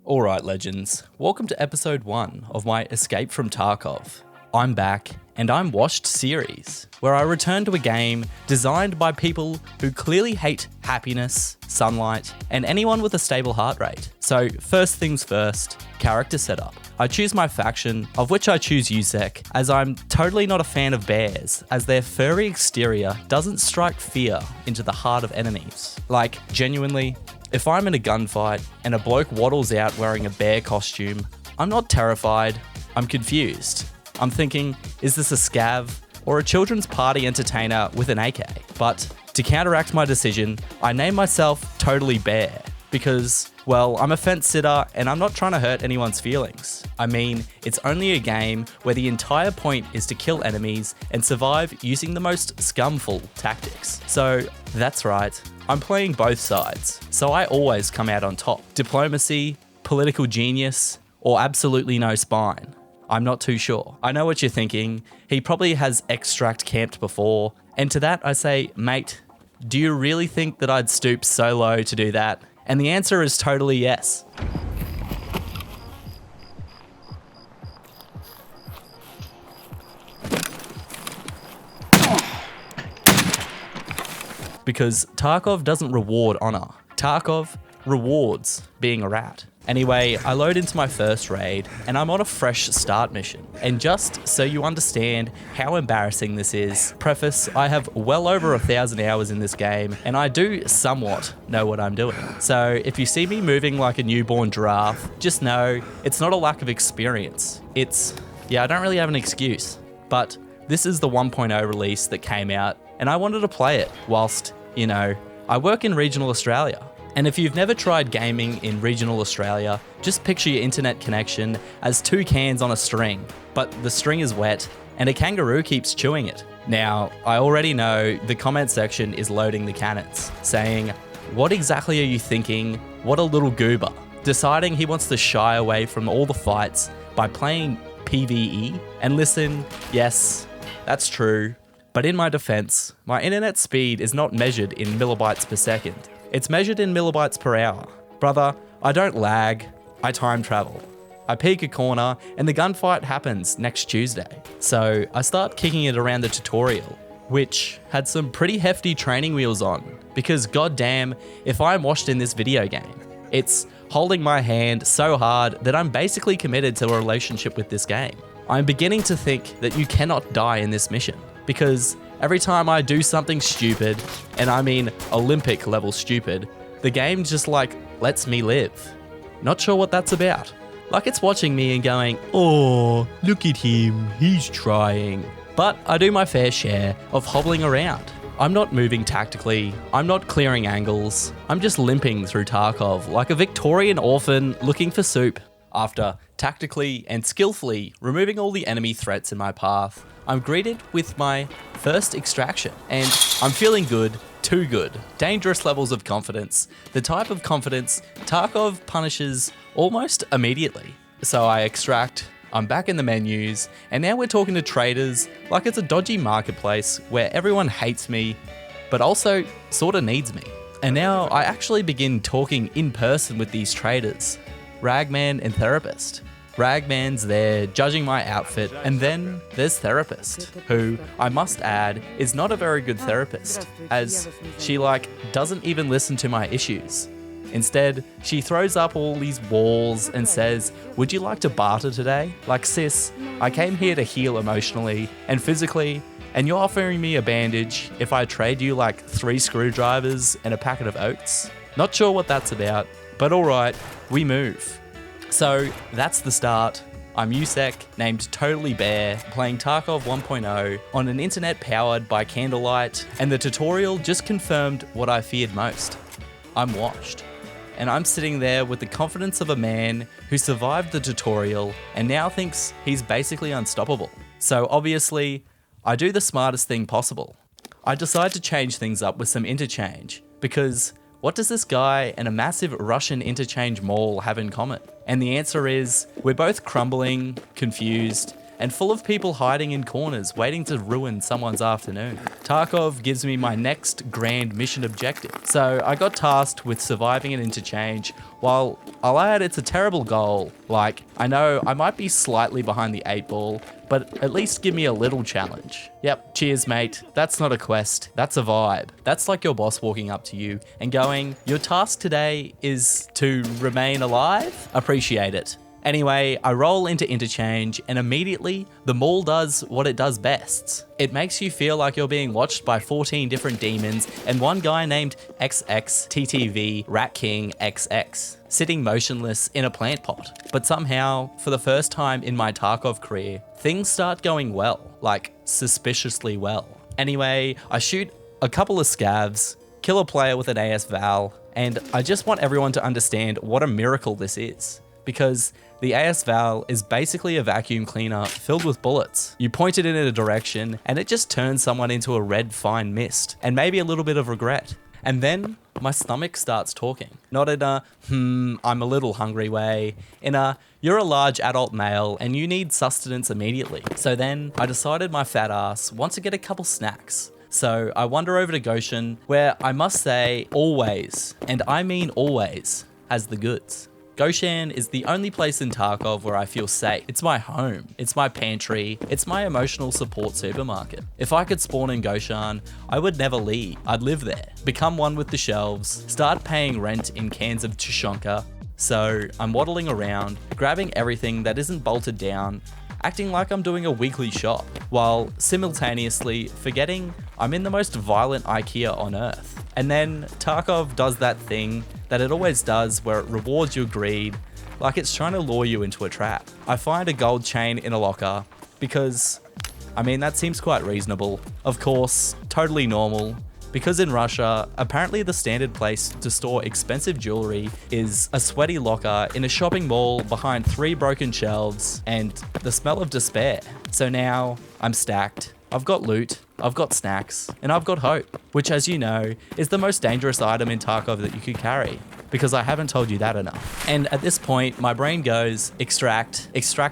Alright legends, welcome to episode 1 of my Escape from Tarkov. I'm back, and I'm Washed series, where I return to a game designed by people who clearly hate happiness, sunlight, and anyone with a stable heart rate. So first things first, character setup. I choose my faction, of which I choose USEC, as I'm totally not a fan of bears, as their furry exterior doesn't strike fear into the heart of enemies. Like, genuinely, if I'm in a gunfight and a bloke waddles out wearing a bear costume, I'm not terrified, I'm confused. I'm thinking, is this a scav or a children's party entertainer with an AK? But to counteract my decision, I name myself Totally Bear because, well, I'm a fence sitter and I'm not trying to hurt anyone's feelings. I mean, it's only a game where the entire point is to kill enemies and survive using the most scumful tactics. So that's right, I'm playing both sides, so I always come out on top. Diplomacy, political genius, or absolutely no spine. I'm not too sure. I know what you're thinking. He probably has extract camped before. And to that I say, mate, do you really think that I'd stoop so low to do that? And the answer is totally yes. Because Tarkov doesn't reward honor. Tarkov rewards being a rat. Anyway, I load into my first raid and I'm on a fresh start mission. And just so you understand how embarrassing this is, preface, I have well over 1,000 hours in this game and I do somewhat know what I'm doing. So if you see me moving like a newborn giraffe, just know it's not a lack of experience. I don't really have an excuse, but this is the 1.0 release that came out and I wanted to play it whilst, I work in regional Australia. And if you've never tried gaming in regional Australia, just picture your internet connection as 2 cans on a string, but the string is wet and a kangaroo keeps chewing it. Now, I already know the comment section is loading the cannons, saying, what exactly are you thinking? What a little goober. Deciding he wants to shy away from all the fights by playing PvE. And listen, yes, that's true. But in my defense, my internet speed is not measured in millibytes per second. It's measured in millibytes per hour. Brother, I don't lag, I time travel. I peek a corner and the gunfight happens next Tuesday. So I start kicking it around the tutorial, which had some pretty hefty training wheels on, because goddamn, if I'm washed in this video game, it's holding my hand so hard that I'm basically committed to a relationship with this game. I'm beginning to think that you cannot die in this mission, because every time I do something stupid, and I mean Olympic level stupid, the game just lets me live. Not sure what that's about. Like it's watching me and going, oh, look at him, he's trying. But I do my fair share of hobbling around. I'm not moving tactically, I'm not clearing angles, I'm just limping through Tarkov like a Victorian orphan looking for soup. After tactically and skillfully removing all the enemy threats in my path, I'm greeted with my first extraction, and I'm feeling good, too good. Dangerous levels of confidence, the type of confidence Tarkov punishes almost immediately. So I extract, I'm back in the menus, and now we're talking to traders like it's a dodgy marketplace where everyone hates me, but also sorta needs me. And now I actually begin talking in person with these traders. Ragman and Therapist. Ragman's there judging my outfit, and then there's Therapist, who, I must add, is not a very good therapist, as she doesn't even listen to my issues. Instead, she throws up all these walls and says, would you like to barter today? Like, sis, I came here to heal emotionally and physically, and you're offering me a bandage if I trade you 3 screwdrivers and a packet of oats? Not sure what that's about, but alright, we move. So that's the start. I'm USEC, named Totally Bear, playing Tarkov 1.0 on an internet powered by candlelight, and the tutorial just confirmed what I feared most. I'm washed. And I'm sitting there with the confidence of a man who survived the tutorial and now thinks he's basically unstoppable. So obviously, I do the smartest thing possible. I decide to change things up with some interchange, because what does this guy and a massive Russian interchange mall have in common? And the answer is, we're both crumbling, confused, and full of people hiding in corners waiting to ruin someone's afternoon. Tarkov gives me my next grand mission objective. So I got tasked with surviving an interchange. While I'll add it's a terrible goal, like I know I might be slightly behind the 8 ball, but at least give me a little challenge. Yep, cheers mate, that's not a quest, that's a vibe. That's like your boss walking up to you and going, your task today is to remain alive? Appreciate it. Anyway, I roll into interchange and immediately the mall does what it does best. It makes you feel like you're being watched by 14 different demons and one guy named XXTTV Rat King XX sitting motionless in a plant pot. But somehow, for the first time in my Tarkov career, things start going well, like suspiciously well. Anyway, I shoot a couple of scavs, kill a player with an AS Val, and I just want everyone to understand what a miracle this is. Because the AS Val is basically a vacuum cleaner filled with bullets. You point it in a direction and it just turns someone into a red fine mist and maybe a little bit of regret. And then my stomach starts talking. Not in a, I'm a little hungry way. In a, you're a large adult male and you need sustenance immediately. So then I decided my fat ass wants to get a couple snacks. So I wander over to Goshen, where I must say always, and I mean always, has the goods. Goshen is the only place in Tarkov where I feel safe. It's my home, it's my pantry, it's my emotional support supermarket. If I could spawn in Goshen, I would never leave. I'd live there, become one with the shelves, start paying rent in cans of Tushonka. So I'm waddling around, grabbing everything that isn't bolted down, acting like I'm doing a weekly shop, while simultaneously forgetting I'm in the most violent IKEA on earth. And then Tarkov does that thing that it always does where it rewards your greed, like it's trying to lure you into a trap. I find a gold chain in a locker because, I mean, that seems quite reasonable. Of course, totally normal, because in Russia, apparently the standard place to store expensive jewelry is a sweaty locker in a shopping mall behind 3 broken shelves and the smell of despair. So now I'm stacked. I've got loot, I've got snacks, and I've got hope, which as you know, is the most dangerous item in Tarkov that you could carry, because I haven't told you that enough. And at this point, my brain goes, extract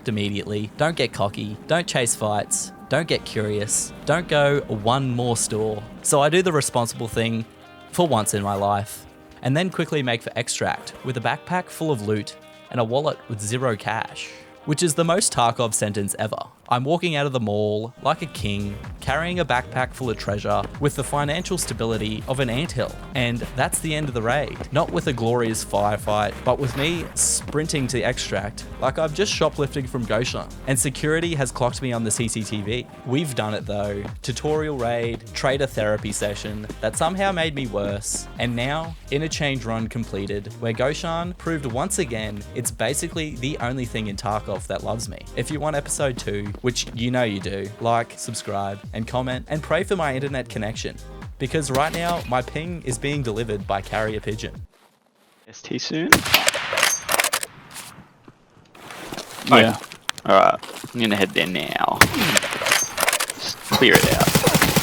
immediately, don't get cocky, don't chase fights, don't get curious, don't go one more store. So I do the responsible thing for once in my life, and then quickly make for extract with a backpack full of loot and a wallet with 0 cash. Which is the most Tarkov sentence ever. I'm walking out of the mall like a king, carrying a backpack full of treasure with the financial stability of an anthill. And that's the end of the raid. Not with a glorious firefight, but with me sprinting to extract like I've just shoplifting from Goshen. And security has clocked me on the CCTV. We've done it though. Tutorial raid, trader therapy session that somehow made me worse. And now, interchange run completed, where Goshen proved once again it's basically the only thing in Tarkov that loves me. If you want episode 2, which you know you do, like, subscribe, and comment, and pray for my internet connection. Because right now, my ping is being delivered by carrier pigeon. ST soon? Oh yeah. Alright, I'm gonna head there now. Just clear it out.